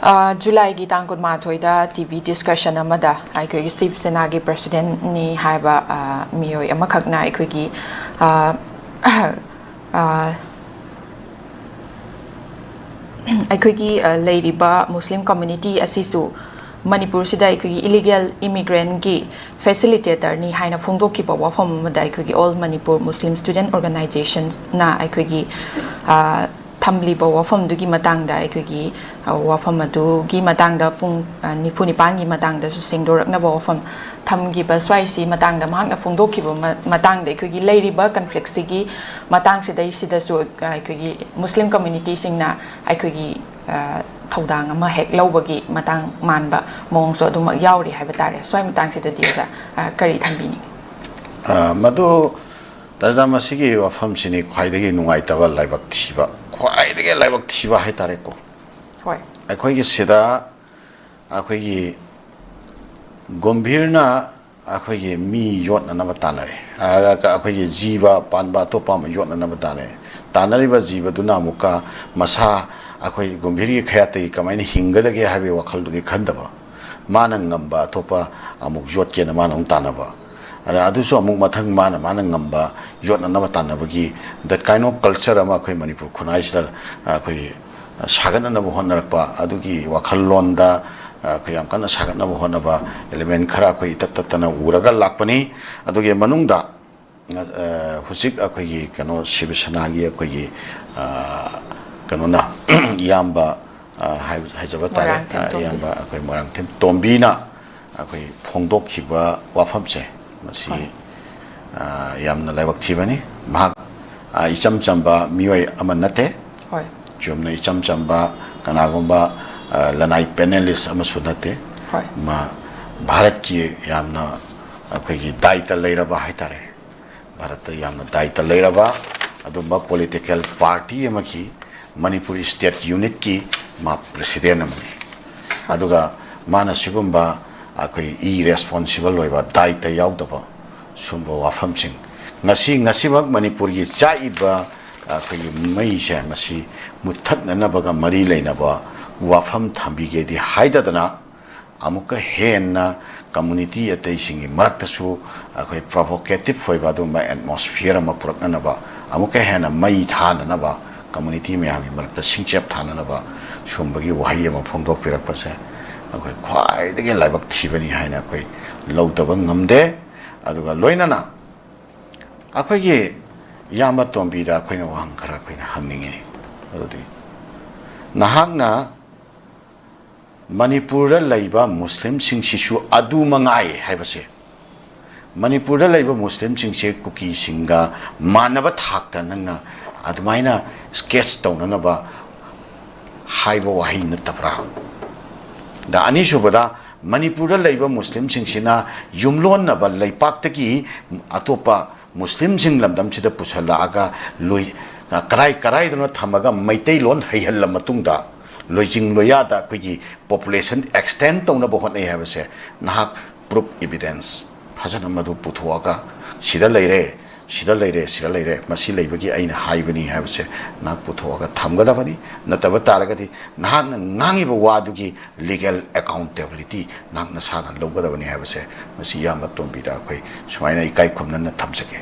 July gi tang kun ma thoida TV discussion amada aikoi Steve Sena gi president ni haiba mioi amakhak na aikoi gi aikoi gi leiriba Muslim community asisu Manipur sida aikoi illegal immigrant gi facilitator ni haina phongdok ki bawa phom amada aikoi gi all Manipur Muslim student organizations na aikoi gi Tamli ba wafam du gi matang da aikoi gi wafam adu gi matang da pung nipu nipan gi matang da su singdorak na ba wafam tham gi ba swai si matang da mahak na phungdok ki ba matang da aikoi gi leiri ba conflict si gi matang si dai si da su aikoi gi Muslim community sing na aikoi gi thaudang ama hek lau ba gi matang man ba mong so adum yauri hai ba tare swai matang si da dia sa kari thambi ni madu dazama si gi wafam sini khwai de gi nungai ta ba laibak thiba khwai de laibak thiba hai tare ko hoi akhoi gi sida akhoi gi gombhirna akhoi gi mi yot na ba tanare akhoi gi jiba panba to pam yot na ba tanare tanari ba jiba duna muka masa akhoi gombhiri khayate kamai ni hingada ge habi wakhal du khandaba mana ngamba topa amuk yot ke na mana tanaba ada aduso amuk mathang mana ngamba yot na ba tanabagi that kind of culture ama akhoi Manipur khunai sal akhoi sagana na bohon rakpa adugi wakhal londa khayam kana sagana bohon ba element khara akhoi tattatana uraga lakpani adugi manungda husik akhoi kano sibisana gi akhoi kano na yamba haijaba tare yamba akhoi morang them tombina akhoi phongdok khiba wafamse masi yamna laibak thibani mahak icham chamba mioi amanate hoi jomna icham chamba kanagomba lanai panelist amasunate hoi ma bharat ki yamna akhoi gi daita leiraba haitare bharat yamna daita leiraba adumba political party amaki Manipur state unit ki ma president amani aduga mana sigumba akhoi irresponsible loiba daita yaudaba sumbo wafam sing ngasi bak Manipur gi chaiba akhoi mai se masi muthat na baga mari leina ba wafam thambi ge di haidadana amuka henna community atei singi marakta su akhoi provocative foiba do ma atmosphere ma purakna ba amuka henna mai thana na ba community me ami marakta singchep thana na ba sumbagi wahi ma phongdok pirak pa se akhoi khwai de laibak thibani haina akhoi lowdaba ngamde aduga loinana akhoi ge yamba tombi da akhoi na wang khara akhoi na hamninge adudi nahakna Manipur da laiba Muslim sing sisu adu mangai haibase Manipur da laiba Muslim sing se kuki singa manaba thakta nanga adumaina sketch tawnana ba haiba wahi na tabra da ani subada Manipur da laiba Muslim sing sina yumlon na ba laipak taki atopa Muslim sing lamdam sida pusala aga loi karai dona thamaga maitai lon haihalla matungda loijing loyada kugi population extend tawna bo hot nei habase nahak proof evidence phajana madu puthuaga sida leire masi leibagi aina haibani habase nak puthuaga thamgada bani nataba taragadi nahak ngangi bo wadugi legal accountability nak na sana logada bani habase masi yama tombi da khoi sumaina ikai khumna na thamsake